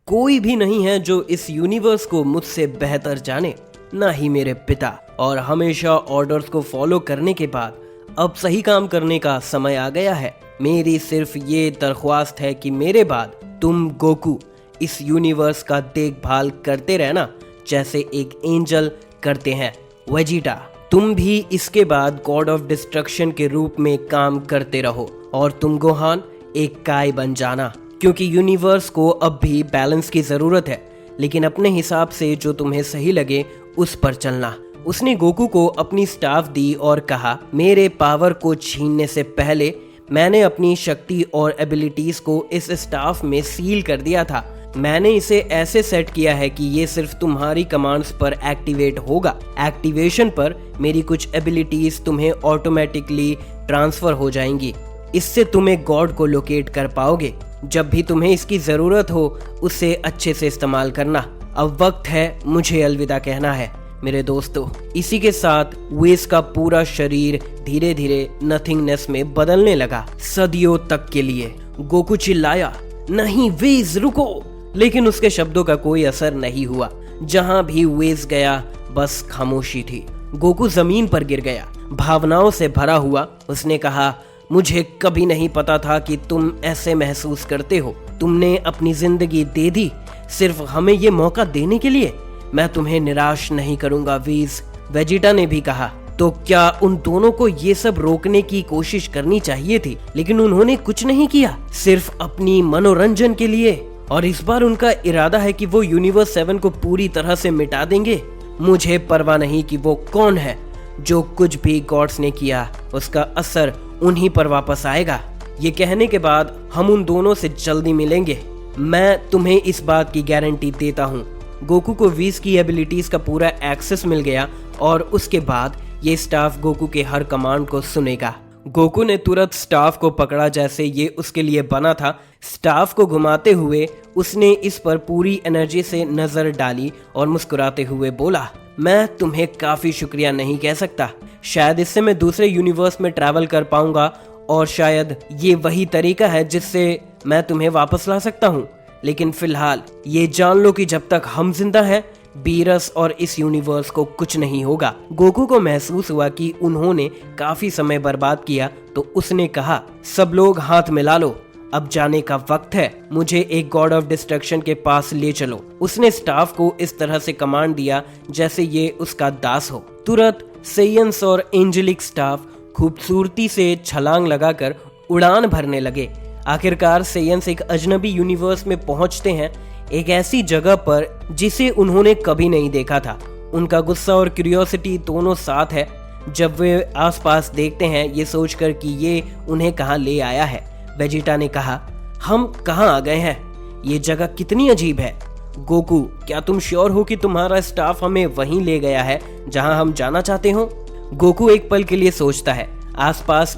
कोई भी नहीं है जो इस यूनिवर्स को मुझसे बेहतर जाने, ना ही मेरे पिता। और हमेशा ऑर्डर्स को फॉलो करने के बाद अब सही काम करने का समय आ गया है। मेरी सिर्फ ये दरख्वास्त है कि मेरे बाद तुम गोकू इस यूनिवर्स का देखभाल करते रहना, जैसे एक एंजल करते हैं। वेजिटा, तुम भी इसके बाद गॉड ऑफ डिस्ट्रक्शन के रूप में काम करते रहो, और तुम गोहान एक काय बन जाना, क्योंकि यूनिवर्स को अब भी बैलेंस की जरूरत है, लेकिन अपने हिसाब से जो तुम्हें सही लगे उस पर चलना। उसने गोकू को अपनी स्टाफ दी और कहा, मेरे पावर को छीनने से पहले मैंने अपनी शक्ति और एबिलिटीज को इस स्टाफ में सील कर दिया था। मैंने इसे ऐसे सेट किया है कि ये सिर्फ तुम्हारी कमांड्स पर एक्टिवेट होगा। एक्टिवेशन पर मेरी कुछ एबिलिटीज तुम्हें ऑटोमेटिकली ट्रांसफर हो जाएंगी। इससे तुम एक गॉड को लोकेट कर पाओगे। जब भी तुम्हें इसकी जरूरत हो उसे अच्छे से इस्तेमाल करना। अब वक्त है मुझे अलविदा कहना है मेरे दोस्तों। इसी के साथ वेस का पूरा शरीर धीरे धीरे नथिंगनेस में बदलने लगा, सदियों तक के लिए। गोकू चिल्लाया, नहीं वेस रुको, लेकिन उसके शब्दों का कोई असर नहीं हुआ। जहां भी वेस गया बस खामोशी थी। गोकू जमीन पर गिर गया, भावनाओं से भरा हुआ। उसने कहा, मुझे कभी नहीं पता था कि तुम ऐसे महसूस करते हो। तुमने अपनी जिंदगी दे दी सिर्फ हमें ये मौका देने के लिए। मैं तुम्हें निराश नहीं करूंगा वीज। वेजिटा ने भी कहा, तो क्या उन दोनों को ये सब रोकने की कोशिश करनी चाहिए थी, लेकिन उन्होंने कुछ नहीं किया, सिर्फ अपनी मनोरंजन के लिए। और इस बार उनका इरादा है कि वो यूनिवर्स 7 को पूरी तरह से मिटा देंगे। मुझे परवाह नहीं कि वो कौन है। जो कुछ भी गॉड्स ने किया उसका असर उन्हीं पर वापस आएगा। ये कहने के बाद हम उन दोनों से जल्दी मिलेंगे। मैं तुम्हें इस बात की गारंटी देता हूँ। गोकू को वीज की एबिलिटीज का पूरा एक्सेस मिल गया और उसके बाद ये स्टाफ गोकू के हर कमांड को सुनेगा। गोकू ने तुरंत स्टाफ को पकड़ा जैसे ये उसके लिए बना था। स्टाफ को घुमाते हुए उसने इस पर पूरी एनर्जी से नजर डाली और मुस्कुराते हुए बोला, मैं तुम्हें काफी शुक्रिया नहीं कह सकता। शायद इससे मैं दूसरे यूनिवर्स में ट्रैवल कर पाऊंगा और शायद ये वही तरीका है जिससे मैं तुम्हें वापस ला सकता हूँ। लेकिन फिलहाल ये जान लो कि जब तक हम जिंदा हैं बीरस और इस यूनिवर्स को कुछ नहीं होगा। गोकू को महसूस हुआ कि उन्होंने काफी समय बर्बाद किया, तो उसने कहा, सब लोग हाथ मिला लो, अब जाने का वक्त है। मुझे एक गॉड ऑफ डिस्ट्रक्शन के पास ले चलो। उसने स्टाफ को इस तरह से कमांड दिया जैसे ये उसका दास हो। तुरंत सेयंस और एंजेलिक स्टाफ खूबसूरती से छलांग लगाकर उड़ान भरने लगे। आखिरकार सेयंस एक अजनबी यूनिवर्स में पहुंचते हैं, एक ऐसी जगह पर जिसे उन्होंने कभी नहीं देखा था। उनका गुस्सा और क्यूरियोसिटी दोनों साथ है जब वे आसपास देखते हैं, ये सोचकर कि ये उन्हें कहां ले आया है। वेजिटा ने कहा, हम कहां आ गए हैं? ये जगह कितनी अजीब है। गोकू, क्या तुम श्योर हो कि तुम्हारा स्टाफ हमें वहीं ले गया है जहां हम जाना चाहते हो? गोकू एक पल के लिए सोचता है। आसपास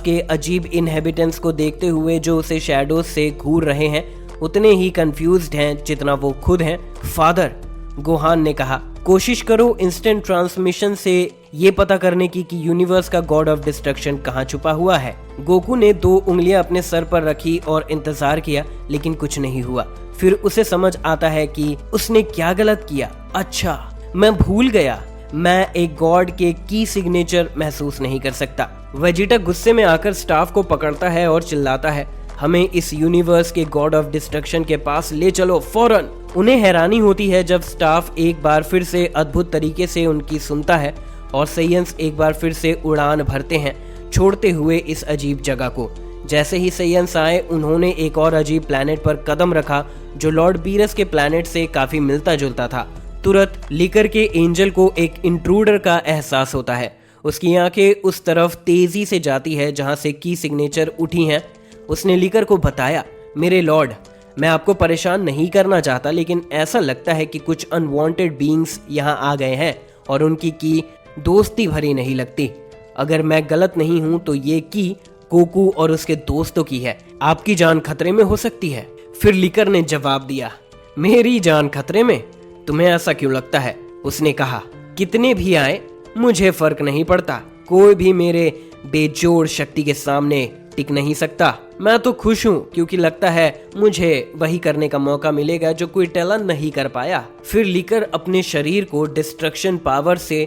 के अजीब इनहेबिटेंट्स को देखते हुए जो उसे शैडोज से घूर रहे हैं उतने ही कंफ्यूज्ड हैं जितना वो खुद हैं। फादर, गोहान ने कहा, कोशिश करो इंस्टेंट ट्रांसमिशन से ये पता करने की कि यूनिवर्स का गॉड ऑफ डिस्ट्रक्शन कहाँ छुपा हुआ है। गोकू ने 2 उंगलियां अपने सर पर रखी और इंतजार किया, लेकिन कुछ नहीं हुआ। फिर उसे समझ आता है कि उसने क्या गलत किया। अच्छा, मैं भूल गया, मैं एक गॉड के की सिग्नेचर महसूस नहीं कर सकता। वेजिटा गुस्से में आकर स्टाफ को पकड़ता है और चिल्लाता है, हमें इस यूनिवर्स के गॉड ऑफ डिस्ट्रक्शन के पास ले चलो फौरन। उन्हें हैरानी होती है जब स्टाफ एक बार फिर से अद्भुत तरीके से उनकी सुनता है और सेयंस एक बार फिर से उड़ान भरते हैं, छोड़ते हुए इस अजीब जगह को। जैसे ही सेयंस आए उन्होंने एक और अजीब प्लैनेट पर कदम रखा जो लॉर्ड बीरस के प्लैनेट से काफी मिलता जुलता था। तुरंत लिकर के एंजल को एक इंट्रूडर का एहसास होता है। उसकी आंखें उस तरफ तेजी से जाती है जहां से की सिग्नेचर उठी हैं। उसने लिकर को बताया, मेरे लॉर्ड, मैं आपको परेशान नहीं करना चाहता, लेकिन ऐसा लगता है कि कुछ अनवांटेड बीइंग्स यहाँ आ गए हैं और उनकी की दोस्ती भरी नहीं लगती। अगर मैं गलत नहीं हूँ तो ये की गोकू और उसके दोस्तों की है। आपकी जान खतरे में हो सकती है। फिर लिकर ने जवाब दिया, मेरी जान खतरे में? तुम्हें ऐसा क्यों लगता है? उसने कहा, कितने भी आए मुझे फर्क नहीं पड़ता, कोई भी मेरे बेजोड़ शक्ति के सामने टिक नहीं सकता। मैं तो खुश हूँ क्योंकि लगता है मुझे वही करने का मौका मिलेगा जो कोई टेलन नहीं कर पाया। फिर लिकर अपने शरीर को डिस्ट्रक्शन पावर से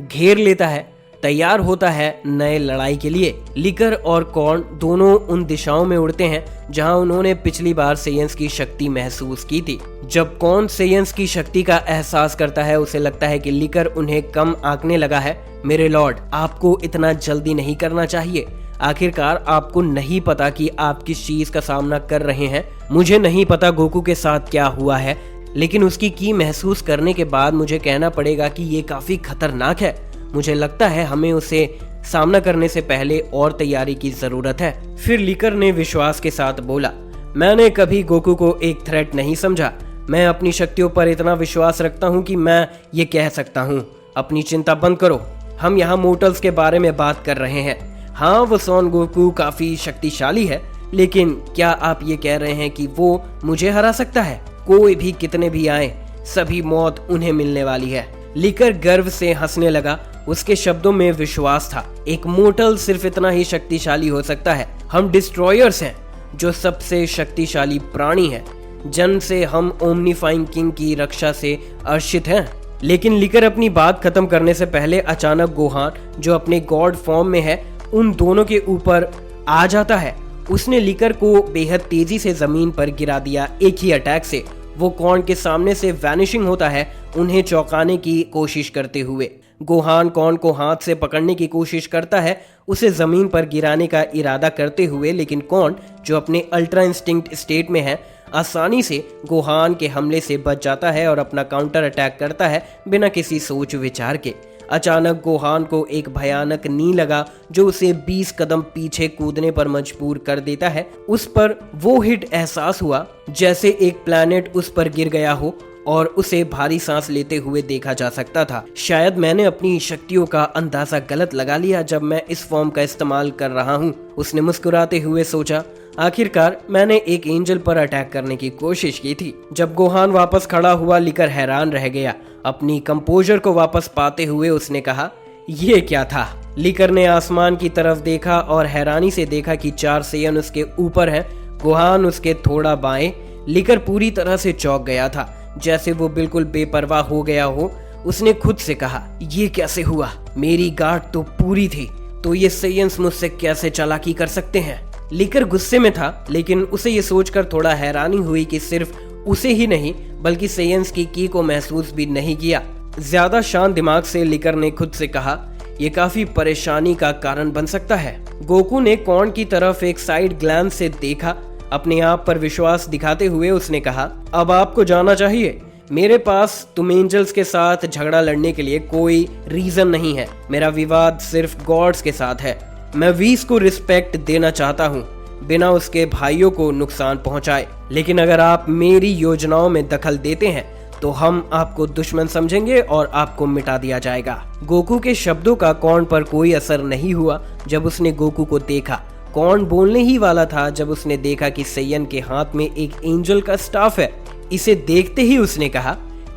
घेर लेता है, तैयार होता है नए लड़ाई के लिए। लिकर और कॉर्न दोनों उन दिशाओं में उड़ते हैं जहां उन्होंने पिछली बार सेयंस की शक्ति महसूस की थी। जब कॉर्न सेयंस की शक्ति का एहसास करता है, उसे लगता है कि लिकर उन्हें कम आंकने लगा है। मेरे लॉर्ड, आपको इतना जल्दी नहीं करना चाहिए। आखिरकार आपको नहीं पता कि आप किस चीज का सामना कर रहे हैं। मुझे नहीं पता गोकू के साथ क्या हुआ है, लेकिन उसकी की महसूस करने के बाद मुझे कहना पड़ेगा कि ये काफी खतरनाक है। मुझे लगता है हमें उसे सामना करने से पहले और तैयारी की जरूरत है। फिर लिकर ने विश्वास के साथ बोला, मैंने कभी गोकू को एक थ्रेट नहीं समझा। मैं अपनी शक्तियों पर इतना विश्वास रखता हूँ कि मैं ये कह सकता हूँ, अपनी चिंता बंद करो। हम यहाँ मोर्टल्स के बारे में बात कर रहे हैं। हाँ, वो सॉन गोकू काफी शक्तिशाली है, लेकिन क्या आप ये कह रहे हैं कि वो मुझे हरा सकता है? कोई भी कितने भी आए, सभी मौत उन्हें मिलने वाली है। लिकर गर्व से हंसने लगा। उसके शब्दों में विश्वास था। एक मोर्टल सिर्फ इतना ही शक्तिशाली हो सकता है। हम डिस्ट्रॉयर्स हैं, जो सबसे शक्तिशाली प्राणी है। जन्म से हम ओमनीफाइंग किंग की रक्षा से अर्षित हैं। लेकिन लिकर अपनी बात खत्म करने से पहले अचानक गोहान, जो अपने गॉड फॉर्म में है, उन दोनों के ऊपर आ जाता है। उसने लिकर को बेहद तेजी से जमीन पर गिरा दिया एक ही अटैक से। वो कॉर्न के सामने से वैनिशिंग होता है, उन्हें चौंकाने की कोशिश करते हुए। गोहान कॉर्न को हाथ से पकड़ने की कोशिश करता है, उसे जमीन पर गिराने का इरादा करते हुए, लेकिन कॉर्न, जो अपने अल्ट्रा इंस्टिंक्ट स्टेट में है, आसानी से गोहान के हमले से बच जाता है और अपना काउंटर अटैक करता है बिना किसी सोच विचार के। अचानक गोहान को एक भयानक नी लगा जो उसे 20 कदम पीछे कूदने पर मजबूर कर देता है। उस पर वो हिट एहसास हुआ जैसे एक प्लैनेट उस पर गिर गया हो और उसे भारी सांस लेते हुए देखा जा सकता था। शायद मैंने अपनी शक्तियों का अंदाजा गलत लगा लिया जब मैं इस फॉर्म का इस्तेमाल कर रहा हूँ, उसने मुस्कुराते हुए सोचा। आखिरकार मैंने एक एंजल पर अटैक करने की कोशिश की थी। जब गोहान वापस खड़ा हुआ, लिकर हैरान रह गया। अपनी कंपोजर को वापस पाते हुए उसने कहा, ये क्या था? लिकर ने आसमान की तरफ देखा और हैरानी से देखा कि 4 सेयन उसके ऊपर हैं, गोहान उसके थोड़ा बाएं। लिकर पूरी तरह से चौंक गया था, जैसे वो बिल्कुल बेपरवाह हो गया हो। उसने खुद से कहा, ये कैसे हुआ? मेरी गार्ड तो पूरी थी, तो ये सेयन्स मुझसे कैसे चालाकी कर सकते हैं? लिकर गुस्से में था, लेकिन उसे ये सोचकर थोड़ा हैरानी हुई कि सिर्फ उसे ही नहीं बल्कि सेयन्स की को महसूस भी नहीं किया। ज्यादा शांत दिमाग से लिकर ने खुद से कहा, ये काफी परेशानी का कारण बन सकता है। गोकू ने कॉर्न की तरफ एक साइड ग्लैंस से देखा। अपने आप पर विश्वास दिखाते हुए उसने कहा, अब आपको जाना चाहिए। मेरे पास तुम एंजल्स के साथ झगड़ा लड़ने के लिए कोई रीजन नहीं है। मेरा विवाद सिर्फ गॉड्स के साथ है। मैं वीस को रिस्पेक्ट देना चाहता हूँ बिना उसके भाइयों को नुकसान पहुँचाए, लेकिन अगर आप मेरी योजनाओं में दखल देते हैं तो हम आपको दुश्मन समझेंगे और आपको मिटा दिया जाएगा। गोकू के शब्दों का कॉर्न पर कोई असर नहीं हुआ जब उसने गोकू को देखा। कॉर्न बोलने ही वाला था जब उसने देखा कि सेयन के हाथ में एक एंजल का स्टाफ है। इसे देखते ही उसने कहा,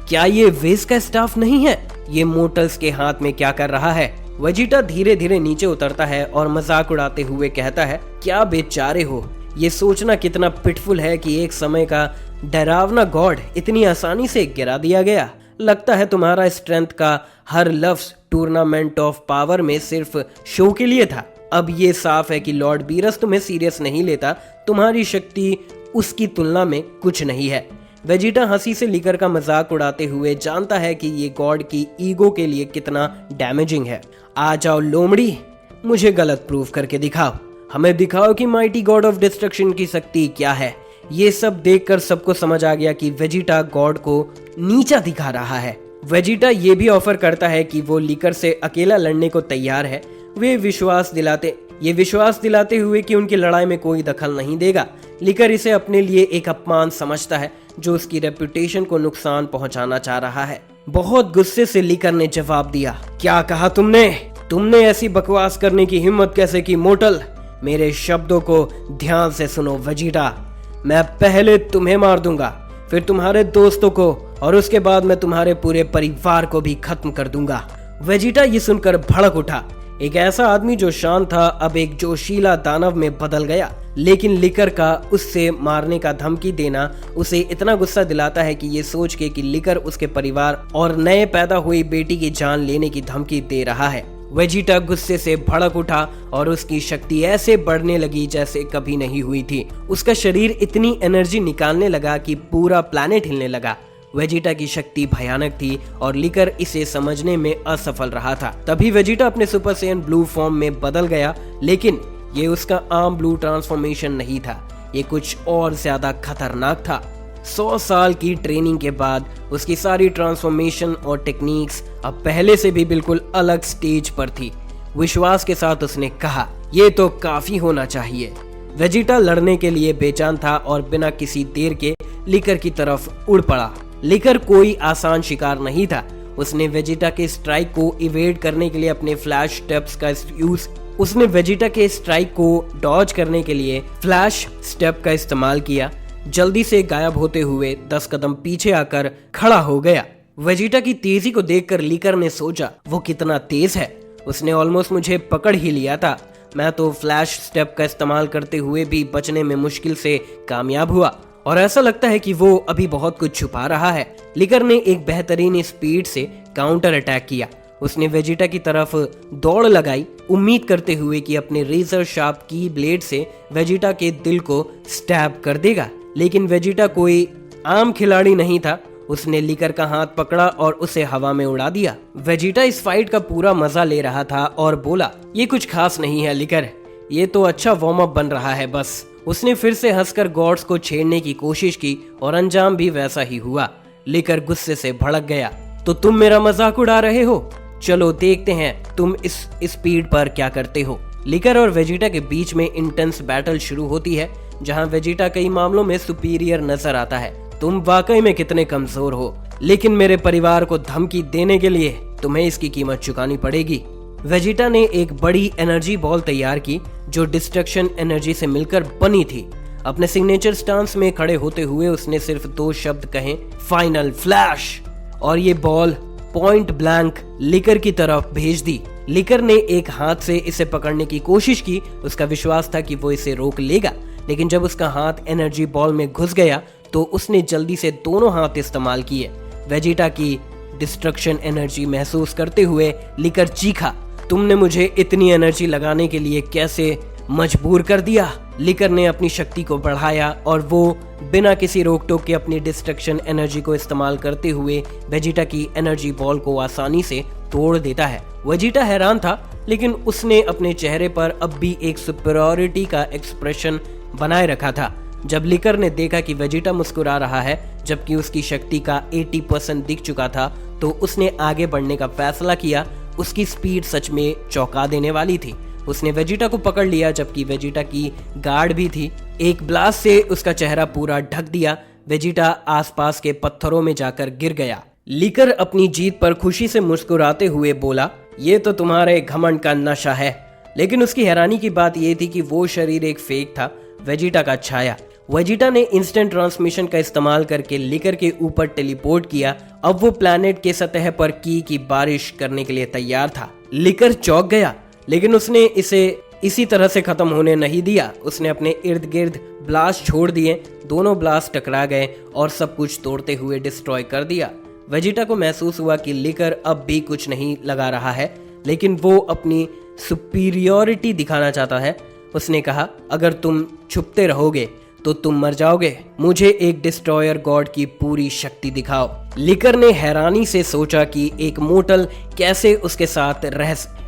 क्या ये वेस का स्टाफ नहीं है? ये मोर्टल्स के हाथ में क्या कर रहा है? वेजिटा धीरे धीरे नीचे उतरता है और मजाक उड़ाते हुए कहता है, क्या बेचारे हो। ये सोचना कितना पिटफुल है कि एक समय का डरावना गॉड इतनी आसानी से गिरा दिया गया। लगता है तुम्हारा स्ट्रेंथ का हर लफ्ज टूर्नामेंट ऑफ पावर में सिर्फ शो के लिए था। अब ये साफ है कि लॉर्ड बीरस तुम्हें सीरियस नहीं लेता। तुम्हारी शक्ति उसकी तुलना में कुछ नहीं है। वेजिटा हंसी से लिकर का मजाक उड़ाते हुए जानता है कि ये गॉड की ईगो के लिए कितना डैमेजिंग है। आ जाओ लोमड़ी, मुझे गलत प्रूव करके दिखाओ। हमें दिखाओ कि माइटी गॉड ऑफ डिस्ट्रक्शन की शक्ति क्या है। ये सब देखकर सबको समझ आ गया कि वेजिटा गॉड को नीचा दिखा रहा है। वेजिटा ये भी ऑफर करता है कि वो लिकर से अकेला लड़ने को तैयार है। वे विश्वास दिलाते हुए कि उनकी लड़ाई में कोई दखल नहीं देगा। लिकर इसे अपने लिए एक अपमान समझता है जो उसकी रेपुटेशन को नुकसान पहुंचाना चाह रहा है। बहुत गुस्से से लिकर ने जवाब दिया, क्या कहा तुमने ऐसी बकवास करने की हिम्मत कैसे की मोर्टल? मेरे शब्दों को ध्यान से सुनो वेजिटा। मैं पहले तुम्हें मार दूंगा, फिर तुम्हारे दोस्तों को, और उसके बाद मैं तुम्हारे पूरे परिवार को भी खत्म कर दूंगा। वेजिटा ये सुनकर भड़क उठा। एक ऐसा आदमी जो शांत था अब एक जोशीला दानव में बदल गया। लेकिन लिकर का उससे मारने का धमकी देना उसे इतना गुस्सा दिलाता है कि ये सोच के कि लिकर उसके परिवार और नए पैदा हुई बेटी की जान लेने की धमकी दे रहा है। वेजिटा गुस्से से भड़क उठा और उसकी शक्ति ऐसे बढ़ने लगी जैसे कभी नहीं हुई थी। उसका शरीर इतनी एनर्जी निकालने लगा कि पूरा प्लैनेट हिलने लगा। वेजिटा की शक्ति भयानक थी और लिकर इसे समझने में असफल रहा था। तभी वेजिटा अपने सुपर सैयन ब्लू फॉर्म में बदल गया, लेकिन ये उसका आम ब्लू ट्रांसफॉर्मेशन नहीं था, ये कुछ और ज्यादा खतरनाक था। 100 साल की ट्रेनिंग के बाद उसकी सारी ट्रांसफॉर्मेशन और टेक्निक्स अब पहले से भी बिल्कुल अलग स्टेज पर थी। विश्वास के साथ उसने कहा, ये तो काफी होना चाहिए। वेजिटा लड़ने के लिए बेजान था और बिना किसी देर के लिकर की तरफ उड़ पड़ा। लिकर कोई आसान शिकार नहीं था। उसने वेजिटा के स्ट्राइक को इवेड करने के लिए अपने फ्लैश स्टेप्स का यूज उसने वेजिटा के स्ट्राइक को डॉज करने के लिए फ्लैश स्टेप का इस्तेमाल किया। जल्दी से गायब होते हुए 10 कदम पीछे आकर खड़ा हो गया। वेजिटा की तेजी को देखकर लिकर ने सोचा, वो कितना तेज है, उसने ऑलमोस्ट मुझे पकड़ ही लिया था। मैं तो फ्लैश स्टेप का इस्तेमाल करते हुए भी बचने में मुश्किल से कामयाब हुआ और ऐसा लगता है कि वो अभी बहुत कुछ छुपा रहा है। लिकर ने एक बेहतरीन स्पीड से काउंटर अटैक किया। उसने वेजिटा की तरफ दौड़ लगाई, उम्मीद करते हुए कि अपने रेजर शार्प की ब्लेड से वेजिटा के दिल को स्टैब कर देगा। लेकिन वेजिटा कोई आम खिलाड़ी नहीं था। उसने लिकर का हाथ पकड़ा और उसे हवा में उड़ा दिया। वेजिटा इस फाइट का पूरा मजा ले रहा था और बोला, ये कुछ खास नहीं है लिकर, ये तो अच्छा वार्म अप बन रहा है बस। उसने फिर से हंसकर गॉड्स को छेड़ने की कोशिश की और अंजाम भी वैसा ही हुआ। लिकर गुस्से से भड़क गया, तो तुम मेरा मजाक उड़ा रहे हो? चलो देखते हैं तुम इस स्पीड पर क्या करते हो। लिकर और वेजिटा के बीच में इंटेंस बैटल शुरू होती है, जहां वेजिटा कई मामलों में सुपीरियर नजर आता है। तुम वाकई में कितने कमजोर हो, लेकिन मेरे परिवार को धमकी देने के लिए तुम्हें इसकी कीमत चुकानी पड़ेगी। वेजिटा ने एक बड़ी एनर्जी बॉल तैयार की जो डिस्ट्रक्शन एनर्जी से मिलकर बनी थी। अपने सिग्नेचर स्टांस में खड़े होते हुए उसने सिर्फ 2 शब्द कहे, फाइनल फ्लैश, और ये बॉल पॉइंट ब्लैंक लिकर की तरफ भेज दी। लिकर ने एक हाथ से इसे पकड़ने की कोशिश की। उसका विश्वास था कि वो इसे रोक लेगा, लेकिन जब उसका हाथ एनर्जी बॉल में घुस गया तो उसने जल्दी से दोनों हाथ इस्तेमाल किए। वेजिटा की डिस्ट्रक्शन एनर्जी महसूस करते हुए लिकर चीखा, तुमने मुझे इतनी एनर्जी लगाने के लिए कैसे मजबूर कर दिया। लिकर ने अपनी शक्ति को बढ़ाया और वो बिना किसी रोक टोक के अपनी डिस्ट्रक्शन एनर्जी को इस्तेमाल करते हुए वेजिटा की एनर्जी बॉल को आसानी से तोड़ देता है। वेजिटा हैरान था, लेकिन उसने अपने चेहरे पर अब भी एक सुपीरियरिटी का एक्सप्रेशन बनाए रखा था। जब लिकर ने देखा कि वेजिटा मुस्कुरा रहा है जबकि उसकी शक्ति का 80% दिख चुका था, तो उसने आगे बढ़ने का फैसला किया। उसकी स्पीड सच में चौंका देने वाली थी। उसने वेजिटा को पकड़ लिया जबकि वेजिटा की गार्ड भी थी। एक ब्लास्ट से उसका चेहरा पूरा ढक दिया। वेजिटा आसपास के पत्थरों में जाकर गिर गया। लिकर अपनी जीत पर खुशी से मुस्कुराते हुए बोला, ये तो तुम्हारे घमंड का नशा है। लेकिन उसकी हैरानी की बात यह थी कि वो शरीर एक फेक था, वेजिटा का छाया। वेजिटा ने इंस्टेंट ट्रांसमिशन का इस्तेमाल करके लिकर के ऊपर टेलीपोर्ट किया। अब वो प्लैनेट के सतह पर की बारिश करने के लिए तैयार था। लिकर चौंक गया, लेकिन उसने इसे इसी तरह से खत्म होने नहीं दिया। उसने अपने इर्द गिर्द ब्लास्ट छोड़ दिए। दोनों ब्लास्ट टकरा गए और सब कुछ तोड़ते हुए डिस्ट्रॉय कर दिया। वेजिटा को महसूस हुआ कि लिकर अब भी कुछ नहीं लगा रहा है, लेकिन वो अपनी सुपीरियरिटी दिखाना चाहता है। उसने कहा, अगर तुम छुपते रहोगे तो तुम मर जाओगे। मुझे एक डिस्ट्रॉयर गॉड की पूरी शक्ति दिखाओ। लिकर ने हैरानी से सोचा कि एक मोर्टल कैसे उसके साथ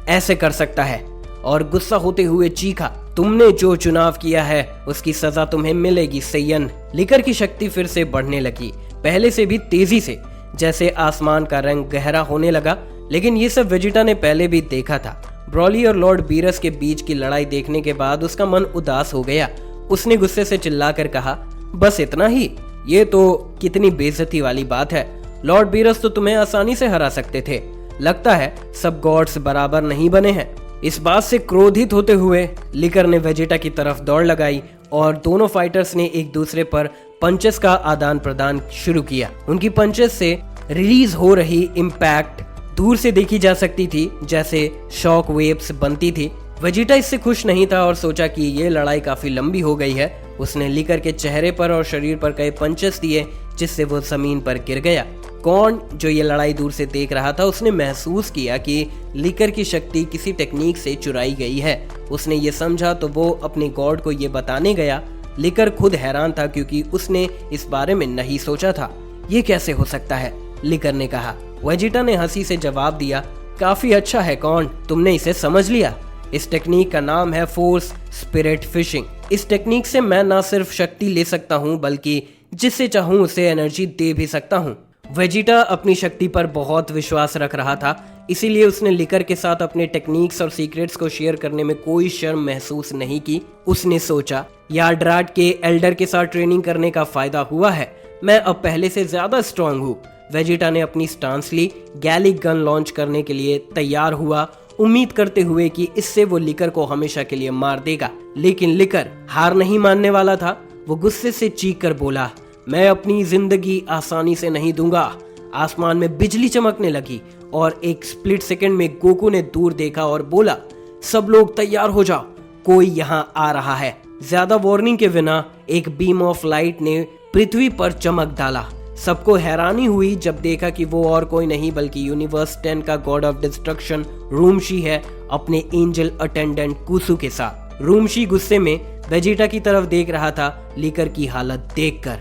ऐसे कर सकता है और गुस्सा होते हुए चीखा, तुमने जो चुनाव किया है उसकी सजा तुम्हें मिलेगी सैयन। लिकर की शक्ति फिर से बढ़ने लगी, पहले से भी तेजी से, जैसे आसमान का रंग गहरा होने लगा। लेकिन ये सब वेजिटा ने पहले भी देखा था। ब्रॉली और लॉर्ड बीरस के बीच की लड़ाई देखने के बाद उसका मन उदास हो गया। उसने गुस्से से चिल्लाकर कहा, बस इतना ही? ये तो कितनी बेइज्जती वाली बात है। लॉर्ड बीरस तो तुम्हें आसानी से हरा सकते थे। लगता है सब गॉड्स बराबर नहीं बने हैं। इस बात से क्रोधित होते हुए लिकर ने वेजिटा की तरफ दौड़ लगाई और दोनों फाइटर्स ने एक दूसरे पर पंचेस का आदान प्रदान शुरू किया। उनकी पंचेस से रिलीज हो रही इम्पैक्ट दूर से देखी जा सकती थी, जैसे शॉक वेव्स बनती थी। वेजिटा इससे खुश नहीं था और सोचा कि ये लड़ाई काफी लंबी हो गई है। उसने लिकर के चेहरे पर और शरीर पर कई पंचेस दिए, जिससे वो जमीन पर गिर गया। कॉर्न, जो ये लड़ाई दूर से देख रहा था, उसने महसूस किया कि लिकर की शक्ति किसी टेक्निक से चुराई गई है। उसने ये समझा तो वो अपने गॉड को ये बताने गया। लिकर खुद हैरान था क्योंकि उसने इस बारे में नहीं सोचा था। ये कैसे हो सकता है, लिकर ने कहा। वेजिटा ने हंसी से जवाब दिया, काफी अच्छा है कॉर्न, तुमने इसे समझ लिया। इस टेक्निक का नाम है फोर्स स्पिरिट फिशिंग। इस टेक्निक से मैं न सिर्फ शक्ति ले सकता हूँ, बल्कि जिससे चाहूँ उसे एनर्जी दे भी सकता हूँ। वेजिटा अपनी शक्ति पर बहुत विश्वास रख रहा था, इसीलिए उसने लिकर के साथ अपने टेक्निक्स और सीक्रेट्स को शेयर करने में कोई शर्म महसूस नहीं की। उसने सोचा, यार्ड्राट के एल्डर के साथ ट्रेनिंग करने का फायदा हुआ है, मैं अब पहले से ज्यादा स्ट्रांग हूँ। वेजिटा ने अपनी स्टांस ली, गैलिक गन लॉन्च करने के लिए तैयार हुआ, उम्मीद करते हुए कि इससे वो लिकर को हमेशा के लिए मार देगा। लेकिन लिकर हार नहीं मानने वाला था। वो गुस्से से चीख कर बोला, मैं अपनी जिंदगी आसानी से नहीं दूंगा। आसमान में बिजली चमकने लगी और एक स्प्लिट सेकंड में गोकू ने दूर देखा और बोला, सब लोग तैयार हो जाओ, कोई यहाँ आ रहा है। ज्यादा वार्निंग के बिना एक बीम ऑफ लाइट ने पृथ्वी पर चमक डाला। सबको हैरानी हुई जब देखा कि वो और कोई नहीं बल्कि यूनिवर्स 10 का गॉड ऑफ डिस्ट्रक्शन रूमशी है, अपने एंजल अटेंडेंट कुसु के साथ। रूमशी गुस्से में वेजिटा की तरफ देख रहा था, लिकर की हालत देखकर।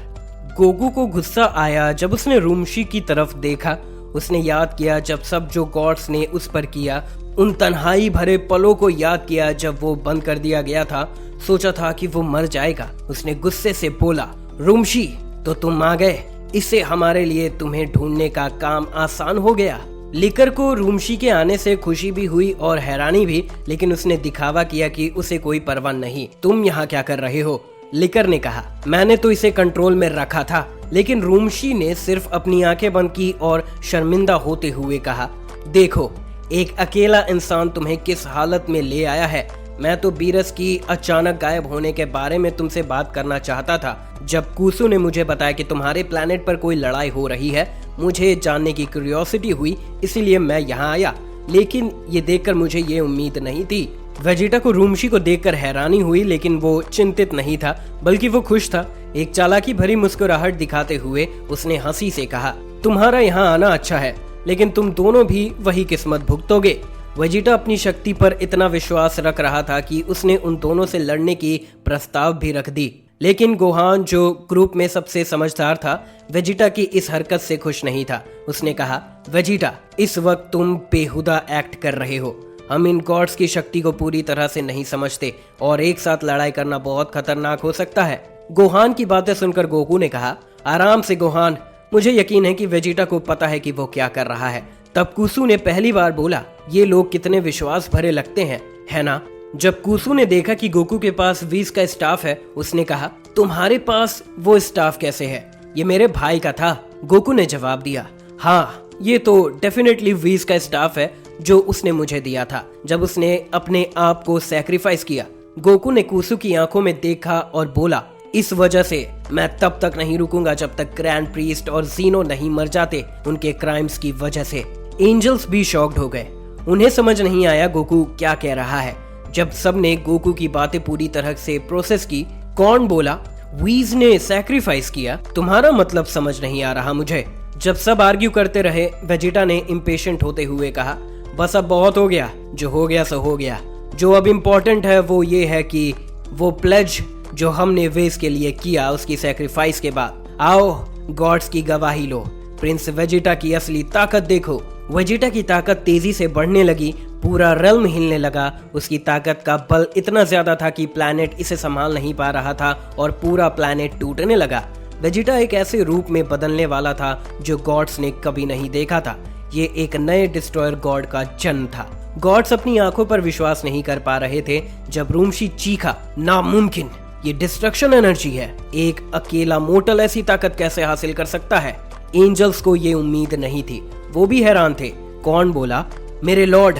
गोकू को गुस्सा आया जब उसने रूमशी की तरफ देखा। उसने याद किया जब सब जो गॉड्स ने उस पर किया, उन तन्हाई भरे पलों को याद किया जब वो बंद कर दिया गया था। सोचा था कि वो मर जाएगा। उसने गुस्से से बोला, रूमशी तो तुम आ गए, इससे हमारे लिए तुम्हें ढूंढने का काम आसान हो गया। लिकर को रूमशी के आने से खुशी भी हुई और हैरानी भी, लेकिन उसने दिखावा किया कि उसे कोई परवाह नहीं। तुम यहाँ क्या कर रहे हो, लिकर ने कहा। मैंने तो इसे कंट्रोल में रखा था। लेकिन रूमशी ने सिर्फ अपनी आंखें बंद की और शर्मिंदा होते हुए कहा, देखो एक अकेला इंसान तुम्हें किस हालत में ले आया है। मैं तो बीरस की अचानक गायब होने के बारे में तुमसे बात करना चाहता था। जब कुसु ने मुझे बताया कि तुम्हारे प्लेनेट पर कोई लड़ाई हो रही है, मुझे जानने की क्यूरियोसिटी हुई, इसीलिए मैं यहाँ आया। लेकिन ये देखकर मुझे ये उम्मीद नहीं थी। वेजिटा को रूमशी को देखकर हैरानी हुई, लेकिन वो चिंतित नहीं था, बल्कि वो खुश था। एक चालाकी भरी मुस्कुराहट दिखाते हुए उसने हंसी से कहा, तुम्हारा यहाँ आना अच्छा है, लेकिन तुम दोनों भी वही किस्मत भुगतोगे। वेजिटा अपनी शक्ति पर इतना विश्वास रख रहा था कि उसने उन दोनों से लड़ने की प्रस्ताव भी रख दी। लेकिन गोहान, जो ग्रुप में सबसे समझदार था, वेजिटा की इस हरकत से खुश नहीं था। उसने कहा, वेजिटा इस वक्त तुम बेहुदा एक्ट कर रहे हो। हम इन गॉड्स की शक्ति को पूरी तरह से नहीं समझते और एक साथ लड़ाई करना बहुत खतरनाक हो सकता है। गोहान की बातें सुनकर गोकू ने कहा, आराम से गोहान, मुझे यकीन है कि वेजिटा को पता है कि वो क्या कर रहा है। तब कुसु ने पहली बार बोला, ये लोग कितने विश्वास भरे लगते हैं, है ना? जब कुसु ने देखा कि गोकू के पास वीज का स्टाफ है, उसने कहा, तुम्हारे पास वो स्टाफ कैसे है? ये मेरे भाई का था, गोकू ने जवाब दिया। हाँ, ये तो डेफिनेटली वीज का स्टाफ है जो उसने मुझे दिया था जब उसने अपने आप को सैक्रिफाइस किया। गोकू ने कुसु की आंखों में देखा और बोला, इस वजह से मैं तब तक नहीं रुकूंगा जब तक ग्रैंड प्रीस्ट और जीनो नहीं मर जाते उनके क्राइम्स की वजह से। एंजल्स भी शॉक्ड हो गए। उन्हें समझ नहीं आया गोकू क्या कह रहा है। जब सबने गोकू की बातें पूरी तरह से प्रोसेस की, कौन बोला, वीज ने सैक्रिफाइस किया? तुम्हारा मतलब समझ नहीं आ रहा मुझे। जब सब आर्ग्यू करते रहे, वेजिटा ने इम्पेशेंट होते हुए कहा, बस अब बहुत हो गया, जो हो गया सो हो गया। जो अब इम्पोर्टेंट है वो ये है कि वो प्लेज जो हमने वेस के लिए किया, उसकी सैक्रिफाइस के बाद आओ गॉड्स की गवाही लो। प्रिंस वेजिटा की असली ताकत देखो। वेजिटा की ताकत तेजी से बढ़ने लगी, पूरा रेल्म हिलने लगा। उसकी ताकत का बल इतना ज्यादा था कि प्लैनेट इसे संभाल नहीं पा रहा था और पूरा प्लैनेट टूटने लगा। वेजिटा एक ऐसे रूप में बदलने वाला था जो गॉड्स ने कभी नहीं देखा था। ये एक नए डिस्ट्रॉयर गॉड का जन्म था। गॉड्स अपनी आंखों पर विश्वास नहीं कर पा रहे थे जब रूमशी चीखा, नामुमकिन, ये डिस्ट्रक्शन एनर्जी है। एक अकेला मोर्टल ऐसी ताकत कैसे हासिल कर सकता है? एंजल्स को ये उम्मीद नहीं थी, वो भी हैरान थे। कौन बोला, मेरे लॉर्ड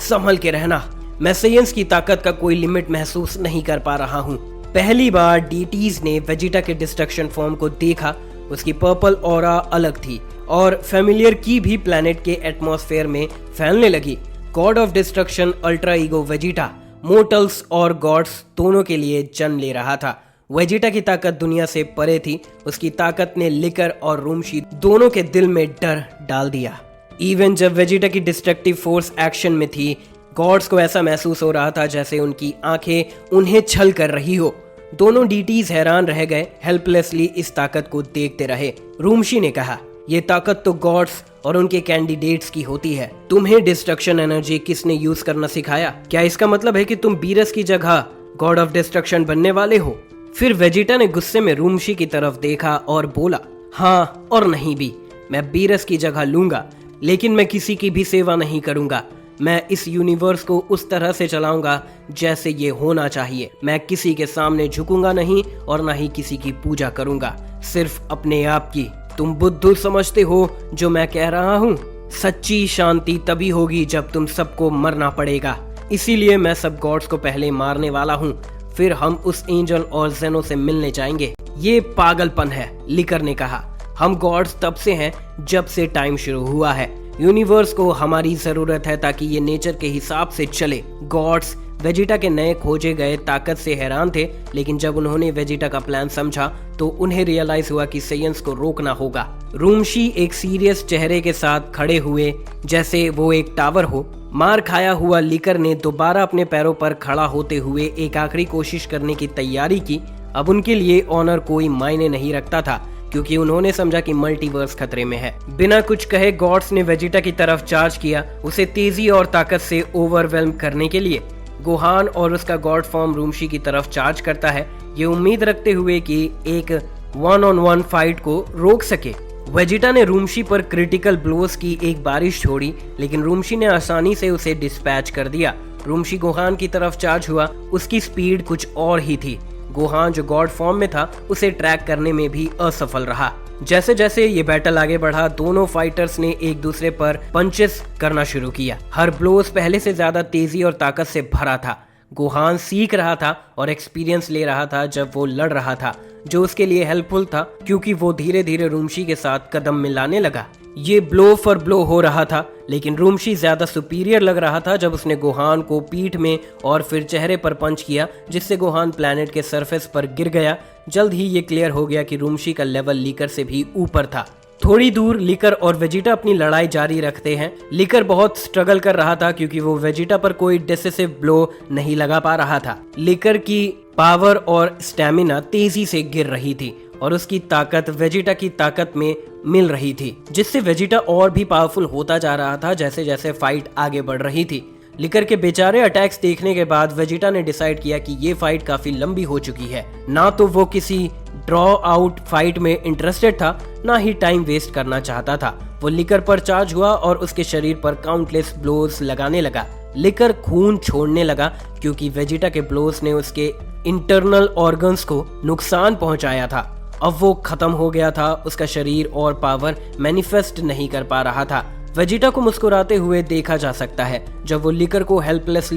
संभल के रहना, मैं साइंस की ताकत का कोई लिमिट महसूस नहीं कर पा रहा हूँ। पहली बार डीटीज ने वेजिटा के डिस्ट्रक्शन फॉर्म को देखा उसकी पर्पल ऑरा अलग थी और फेमिलियर की भी प्लैनेट के एटमॉस्फेयर में फैलने लगी। God of destruction ultra ego Vegeta mortals और गॉड्स दोनों के लिए जन्म ले रहा था। वेजिटा की ताकत दुनिया से परे थी। उसकी ताकत ने लिकर और रूमशी दोनों के दिल में डर डाल दिया। इवन जब वेजिटा की डिस्ट्रक्टिव फोर्स एक्शन में थी, गॉड्स को ऐसा महसूस हो रहा था जैसे उनकी आंखें उन्हें छल कर रही हो। दोनों डीटीज हैरान रह गए, हेल्पलेसली इस ताकत को देखते रहे। रूमशी ने कहा, ये ताकत तो गॉड्स और उनके कैंडिडेट्स की होती है। तुम्हें डिस्ट्रक्शन एनर्जी किसने यूज करना सिखाया? क्या इसका मतलब है कि तुम बीरस की जगह गॉड ऑफ डिस्ट्रक्शन बनने वाले हो? फिर वेजिटा ने गुस्से में रूमशी की तरफ देखा और बोला, हाँ और नहीं भी, मैं बीरस की जगह लूंगा, लेकिन मैं किसी की भी सेवा नहीं करूंगा। मैं इस यूनिवर्स को उस तरह से चलाऊंगा जैसे ये होना चाहिए। मैं किसी के सामने झुकूंगा नहीं और ना ही किसी की पूजा करूंगा, सिर्फ अपने आप की। तुम बुद्धू समझते हो जो मैं कह रहा हूँ? सच्ची शांति तभी होगी जब तुम सबको मरना पड़ेगा। इसीलिए मैं सब गॉड्स को पहले मारने वाला हूँ, फिर हम उस एंजल और जेनो से मिलने जाएंगे। ये पागलपन है, लिकर ने कहा। हम गॉड्स तब से हैं जब से टाइम शुरू हुआ है। यूनिवर्स को हमारी जरूरत है ताकि ये नेचर के हिसाब से चले। गॉड्स वेजिटा के नए खोजे गए ताकत से हैरान थे, लेकिन जब उन्होंने वेजिटा का प्लान समझा तो उन्हें रियलाइज हुआ कि सेयंस को रोकना होगा। रूमशी एक सीरियस चेहरे के साथ खड़े हुए जैसे वो एक टावर हो। मार खाया हुआ लिकर ने दोबारा अपने पैरों पर खड़ा होते हुए एक आखिरी कोशिश करने की तैयारी की। अब उनके लिए ऑनर कोई मायने नहीं रखता था, क्योंकि उन्होंने समझा कि मल्टीवर्स खतरे में है। बिना कुछ कहे गॉड्स ने वेजिटा की तरफ चार्ज किया, उसे तेजी और ताकत से ओवरवेल्म करने के लिए। गोहान और उसका गॉड फॉर्म रूमशी की तरफ चार्ज करता है, ये उम्मीद रखते हुए कि एक 1-on-1 फाइट को रोक सके। वेजिटा ने रूमशी पर क्रिटिकल ब्लोस की एक बारिश छोड़ी, लेकिन रूमशी ने आसानी से उसे डिस्पैच कर दिया। रूमशी गोहान की तरफ चार्ज हुआ, उसकी स्पीड कुछ और ही थी। गोहान जो गॉड फॉर्म में था उसे ट्रैक करने में भी असफल रहा। जैसे जैसे ये बैटल आगे बढ़ा, दोनों फाइटर्स ने एक दूसरे पर पंचेस करना शुरू किया। हर ब्लोस पहले से ज्यादा तेजी और ताकत से भरा था। गोहान सीख रहा था और एक्सपीरियंस ले रहा था जब वो लड़ रहा था, जो उसके लिए हेल्पफुल था क्योंकि वो धीरे धीरे रूमशी के साथ कदम मिलाने लगा। ये ब्लो फॉर ब्लो हो रहा था, लेकिन रूमशी ज्यादा सुपीरियर लग रहा था जब उसने गोहान को पीठ में और फिर चेहरे पर पंच किया, जिससे गोहान प्लैनेट के सरफेस पर गिर गया। जल्द ही ये क्लियर हो गया कि रूमशी का लेवल लिकर से भी ऊपर था। थोड़ी दूर लिकर और वेजिटा अपनी लड़ाई जारी रखते हैं। लिकर बहुत स्ट्रगल कर रहा था क्योंकि वो वेजिटा पर कोई डिसिसिव ब्लो नहीं लगा पा रहा था। लिकर की पावर और स्टैमिना तेजी से गिर रही थी और उसकी ताकत वेजिटा की ताकत में मिल रही थी, जिससे वेजिटा और भी पावरफुल होता जा रहा था जैसे जैसे फाइट आगे बढ़ रही थी। लिकर के बेचारे अटैक्स देखने के बाद वेजिटा ने डिसाइड किया कि ये फाइट काफी लंबी हो चुकी है। ना तो वो किसी ड्रॉ आउट फाइट में इंटरेस्टेड था, ना ही टाइम वेस्ट करना चाहता था। वो लिकर पर चार्ज हुआ और उसके शरीर पर काउंटलेस ब्लोज लगाने लगा। लिकर खून छोड़ने लगा क्योंकि वेजिटा के ब्लोज ने उसके इंटरनल ऑर्गन्स को नुकसान पहुंचाया था। अब वो खत्म हो गया था, उसका शरीर और पावर मैनिफेस्ट नहीं कर पा रहा था। वेजिटा को मुस्कुराते हुए देखा जा सकता है जब वो लिकर के हेल्पलेस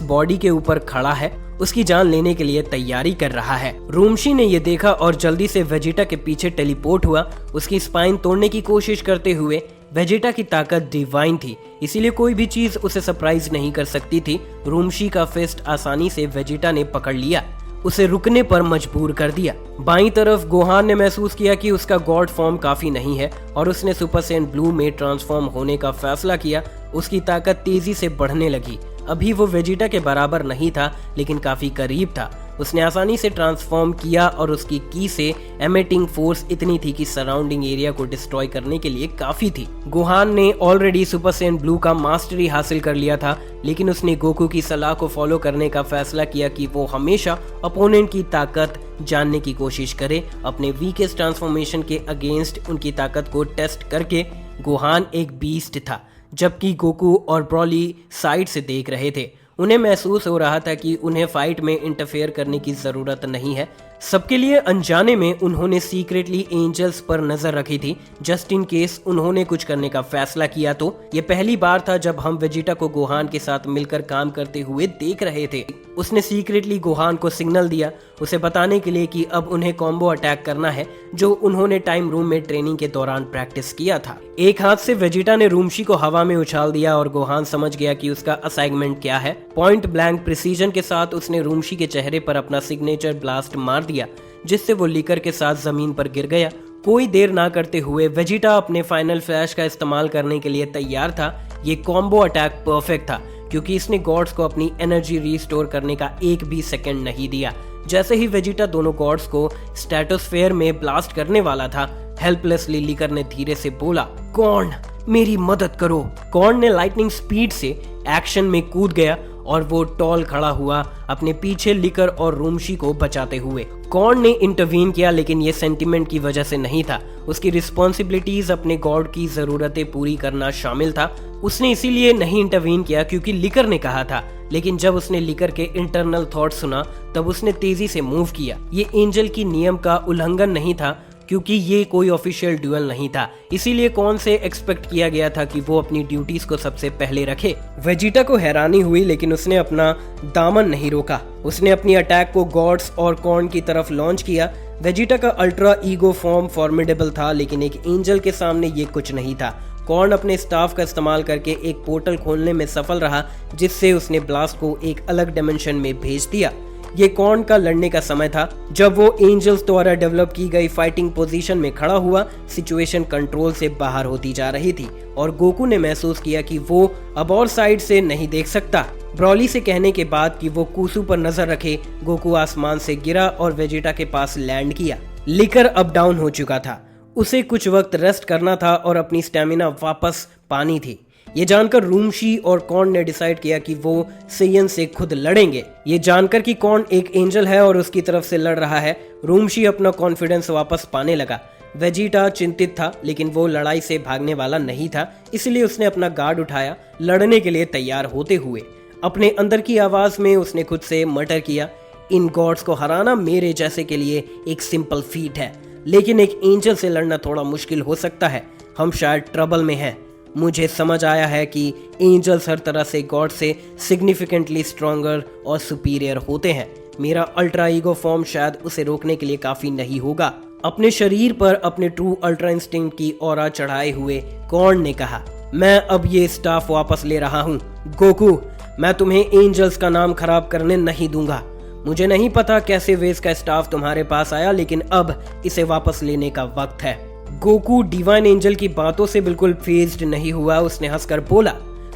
बॉडी के ऊपर खड़ा है, उसकी जान लेने के लिए तैयारी कर रहा है। रूमशी ने ये देखा और जल्दी से वेजिटा के पीछे टेलीपोर्ट हुआ, उसकी स्पाइन तोड़ने की कोशिश करते हुए। वेजिटा की ताकत डिवाइन थी, इसीलिए कोई भी चीज उसे सरप्राइज नहीं कर सकती थी। रूमशी का फिस्ट आसानी से वेजिटा ने पकड़ लिया, उसे रुकने पर मजबूर कर दिया। बाईं तरफ गोहान ने महसूस किया कि उसका गॉड फॉर्म काफी नहीं है और उसने सुपर सैयन ब्लू में ट्रांसफॉर्म होने का फैसला किया। उसकी ताकत तेजी से बढ़ने लगी। अभी वो वेजिटा के बराबर नहीं था, लेकिन काफी करीब था। उसने आसानी से ट्रांसफॉर्म किया और उसकी की से एमिटिंग फोर्स इतनी थी कि सराउंडिंग एरिया को डिस्ट्रॉय करने के लिए काफी थी। गोहान ने ऑलरेडी सुपर सैयन ब्लू का मास्टरी हासिल कर लिया था, लेकिन उसने गोकू की सलाह को फॉलो करने का फैसला किया कि वो हमेशा अपोनेंट की ताकत जानने की कोशिश करे। अपने वीकेस्ट ट्रांसफॉर्मेशन के अगेंस्ट उनकी ताकत को टेस्ट करके गोहान एक बीस्ट था, जबकि गोकू और ब्रॉली साइड से देख रहे थे। उन्हें महसूस हो रहा था कि उन्हें फाइट में इंटरफेयर करने की जरूरत नहीं है। सबके लिए अनजाने में उन्होंने सीक्रेटली एंजल्स पर नजर रखी थी, जस्ट इन केस उन्होंने कुछ करने का फैसला किया तो। ये पहली बार था जब हम वेजिटा को गोहान के साथ मिलकर काम करते हुए देख रहे थे। उसने सीक्रेटली गोहान को सिग्नल दिया उसे बताने के लिए कि अब उन्हें कॉम्बो अटैक करना है जो उन्होंने टाइम रूम में ट्रेनिंग के दौरान प्रैक्टिस किया था। एक हाथ से वेजिटा ने रूमशी को हवा में उछाल दिया और गोहान समझ गया कि उसका असाइनमेंट क्या है। पॉइंट ब्लैंक प्रिसीजन के साथ उसने रूमशी के चेहरे पर अपना सिग्नेचर ब्लास्ट मार दिया जिससे वो लीकर के साथ जमीन पर गिर गया। कोई देर ना करते हुए वेजिटा अपने फाइनल फ्लैश का इस्तेमाल करने के लिए तैयार था। ये कॉम्बो अटैक परफेक्ट था क्योंकि इसने गॉड्स को अपनी एनर्जी रिस्टोर करने का एक भी सेकंड नहीं दिया। जैसे ही वेजिटा दोनों गॉड्स को स्ट्रेटोस्फेयर में ब्लास्ट करने वाला था, हेल्पलेसली लीकर ने धीरे से बोला, कॉर्न मेरी मदद करो। कॉर्न ने लाइटनिंग स्पीड से एक्शन में कूद गया और वो टॉल खड़ा हुआ अपने पीछे लीकर और रूमशी को बचाते हुए। कॉर्न ने इंटरवीन किया लेकिन ये सेंटिमेंट की वजह से नहीं था, उसकी रिस्पॉन्सिबिलिटीज अपने गॉड की जरूरतें पूरी करना शामिल था। उसने इसीलिए नहीं इंटरवीन किया क्योंकि लीकर ने कहा था, लेकिन जब उसने लीकर के इंटरनल थॉट सुना तब उसने तेजी से मूव किया। ये एंजल की नियम का उल्लंघन नहीं था क्योंकि ये कोई ऑफिशियल ड्यूअल नहीं था, इसीलिए कौन से एक्सपेक्ट किया गया था कि वो अपनी ड्यूटीज को सबसे पहले रखे। वेजिटा को हैरानी हुई लेकिन उसने अपना दामन नहीं रोका। उसने अपनी अटैक को गॉड्स और कॉर्न की तरफ लॉन्च किया। वेजिटा का अल्ट्रा ईगो फॉर्म फॉर्मिडेबल था लेकिन एक एंजल के सामने ये कुछ नहीं था। कॉर्न अपने स्टाफ का इस्तेमाल करके एक पोर्टल खोलने में सफल रहा जिससे उसने ब्लास्ट को एक अलग डायमेंशन में भेज दिया। ये कॉर्न का लड़ने का समय था। जब वो एंजल्स द्वारा डेवलप की गई फाइटिंग पोजीशन में खड़ा हुआ, सिचुएशन कंट्रोल से बाहर होती जा रही थी और गोकू ने महसूस किया कि वो अब और साइड से नहीं देख सकता। ब्रॉली से कहने के बाद कि वो कूसू पर नजर रखे, गोकू आसमान से गिरा और वेजिटा के पास लैंड किया। लीकर अप डाउन हो चुका था, उसे कुछ वक्त रेस्ट करना था और अपनी स्टेमिना वापस पानी थी। ये जानकर रूमशी और कॉर्न ने डिसाइड किया कि वो सेयन से खुद लड़ेंगे। ये जानकर कि कॉर्न एक एंजल है और उसकी तरफ से लड़ रहा है, रूमशी अपना कॉन्फिडेंस वापस पाने लगा। वेजिटा चिंतित था लेकिन वो लड़ाई से भागने वाला नहीं था, इसलिए उसने अपना गार्ड उठाया लड़ने के लिए तैयार होते हुए। अपने अंदर की आवाज में उसने खुद से मटर किया, इन गॉड्स को हराना मेरे जैसे के लिए एक सिंपल फीट है, लेकिन एक एंजल से लड़ना थोड़ा मुश्किल हो सकता है। हम शायद ट्रबल में हैं। मुझे समझ आया है कि एंजल्स हर तरह से गॉड से सिग्निफिकेंटली स्ट्रॉन्गर और सुपीरियर होते हैं। मेरा अल्ट्रा ईगो फॉर्म शायद उसे रोकने के लिए काफी नहीं होगा। अपने शरीर पर अपने ट्रू अल्ट्रा इंस्टिंक्ट की ऑरा चढ़ाए हुए कॉर्न ने कहा, मैं अब ये स्टाफ वापस ले रहा हूँ। गोकू, मैं तुम्हें एंजल्स का नाम खराब करने नहीं दूंगा। मुझे नहीं पता कैसे वेज का स्टाफ तुम्हारे पास आया, लेकिन अब इसे वापस लेने का वक्त है। गोकू डिवाइन एंजल की बातों से बिल्कुल फेज्ड नहीं हुआ। उसने हंसकर बोला,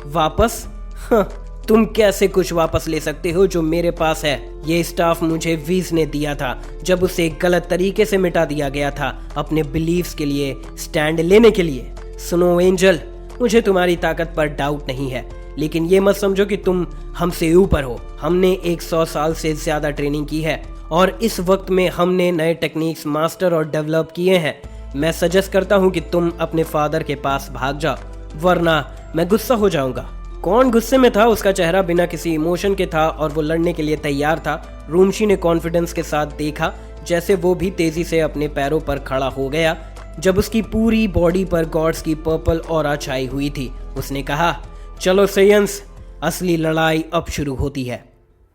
वापस? तुम कैसे कुछ वापस ले सकते हो जो मेरे पास है? ये स्टाफ मुझे वीज ने दिया था जब उसे गलत तरीके से मिटा दिया गया था अपने बिलीव्स के लिए स्टैंड लेने के लिए। सुनो एंजल, मुझे तुम्हारी ताकत पर डाउट नहीं है, लेकिन ये मत समझो कि तुम हमसे ऊपर हो। हमने 100 साल से ज्यादा ट्रेनिंग की है और इस वक्त में हमने नए टेक्निक्स मास्टर और डेवलप किए हैं। मैं सजेस्ट करता हूँ कि तुम अपने फादर के पास भाग जाओ, वरना मैं गुस्सा हो जाऊंगा। कौन गुस्से में था? उसका चेहरा बिना किसी इमोशन के था और वो लड़ने के लिए तैयार था। रूमशी ने कॉन्फिडेंस के साथ देखा जैसे वो भी तेजी से अपने पैरों पर खड़ा हो गया जब उसकी पूरी बॉडी पर गॉड्स की पर्पल ऑरा छाई हुई थी। उसने कहा, चलो सेयंस, असली लड़ाई अब शुरू होती है।